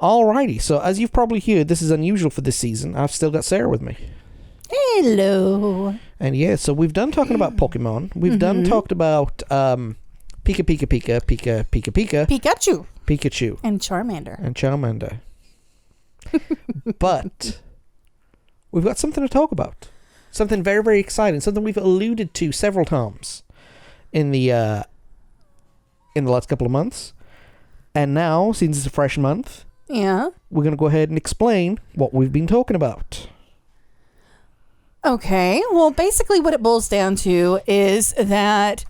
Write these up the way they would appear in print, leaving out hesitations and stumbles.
Alrighty, so as you've probably heard, this is unusual for this season. I've still got Sarah with me. Hello. And yeah, so we've done talking about Pokemon. We've done talked about Pika Pika Pika Pika Pika Pika. Pikachu. And Charmander. But we've got something to talk about. Something very, very exciting. Something we've alluded to several times in the last couple of months. And now, since it's a fresh month, we're going to go ahead and explain what we've been talking about. Okay. Well, basically what it boils down to is that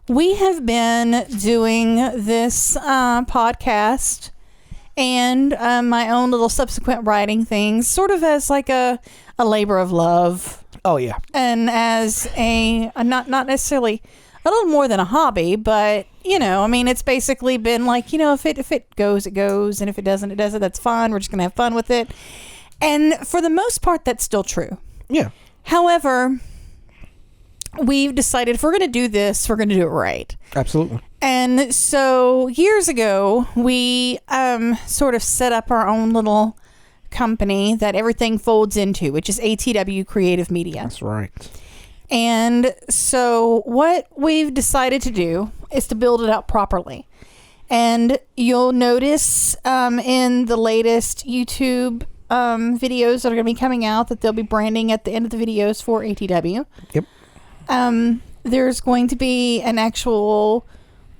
we have been doing this podcast and my own little subsequent writing things sort of as like a labor of love. Oh, yeah. And as a not necessarily a little more than a hobby, but, it's basically been like, if it goes, it goes. And if it doesn't, it doesn't. That's fine. We're just going to have fun with it. And for the most part, that's still true. Yeah. However, we've decided if we're going to do this, we're going to do it right. Absolutely. And so years ago, we sort of set up our own little company that everything folds into, which is ATW Creative Media. That's right. And so what we've decided to do is to build it out properly. And you'll notice in the latest YouTube videos that are going to be coming out that there'll be branding at the end of the videos for ATW. Yep. There's going to be an actual,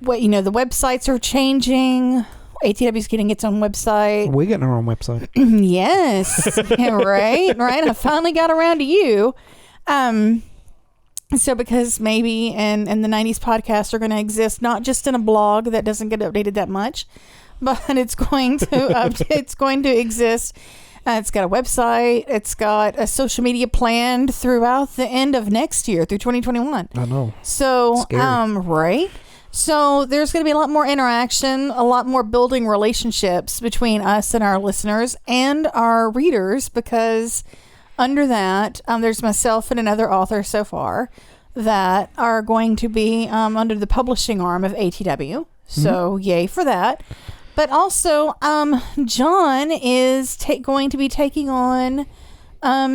the websites are changing. ATW is getting its own website. We're getting our own website. Yes. Yeah, right. I finally got around to you. So because maybe and the 90s podcasts are going to exist not just in a blog that doesn't get updated that much, but it's going to exist. It's got a website. It's got a social media planned throughout the end of next year through 2021. I know. So, right. So there's going to be a lot more interaction, a lot more building relationships between us and our listeners and our readers, because under that, there's myself and another author so far that are going to be under the publishing arm of ATW. So yay for that. But also, John is going to be taking on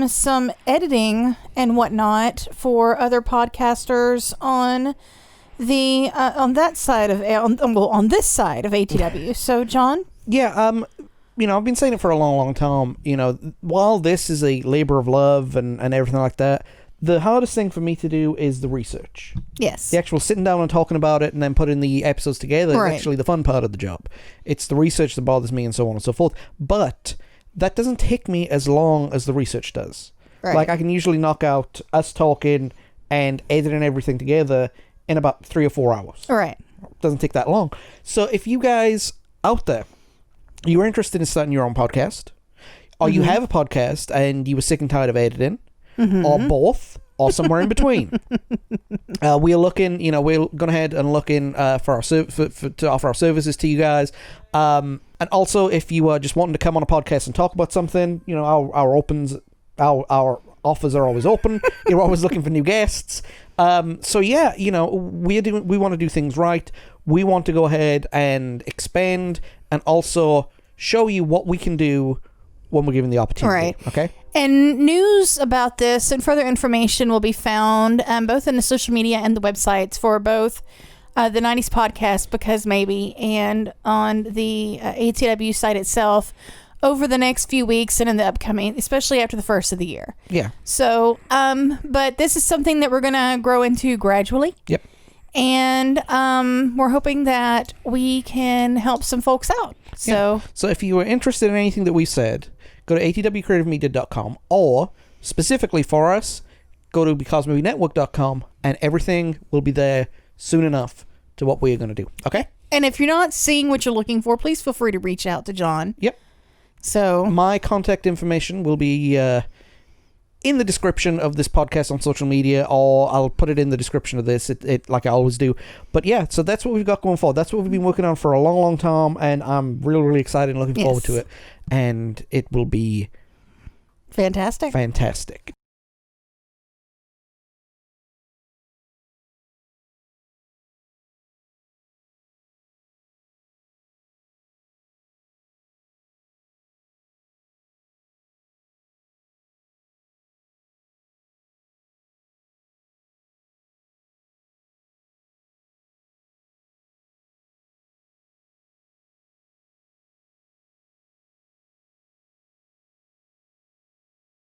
some editing and whatnot for other podcasters on the on this side of ATW. So, John? Yeah, I've been saying it for a long, long time. While this is a labor of love and everything like that, the hardest thing for me to do is the research. Yes. The actual sitting down and talking about it and then putting the episodes together is actually the fun part of the job. It's the research that bothers me and so on and so forth. But that doesn't take me as long as the research does. Right. Like, I can usually knock out us talking and editing everything together in about 3 or 4 hours. Right. It doesn't take that long. So if you guys out there, you're interested in starting your own podcast, or you have a podcast and you were sick and tired of editing, or both, or somewhere in between, we're looking, we're going ahead and looking for our to offer our services to you guys. And also, if you are just wanting to come on a podcast and talk about something, our offers are always open. You're always looking for new guests. So yeah, we want to do things right. We want to go ahead and expand and also show you what we can do when we're given the opportunity. Right. Okay. And news about this and further information will be found both in the social media and the websites for both the 90s podcast, Because Maybe, and on the ATW site itself over the next few weeks and in the upcoming, especially after the first of the year. Yeah. So, but this is something that we're going to grow into gradually. Yep. And we're hoping that we can help some folks out. So if you are interested in anything that we've said, go to atwcreativemedia.com, or specifically for us, go to becausemaybepodcast.com, and everything will be there soon enough to what we're going to do. Okay? And if you're not seeing what you're looking for, please feel free to reach out to John. Yep. So my contact information will be in the description of this podcast on social media, or I'll put it in the description of this, it like I always do. But yeah, so that's what we've got going forward. That's what we've been working on for a long, long time, and I'm really, really excited and looking forward to it. And it will be fantastic.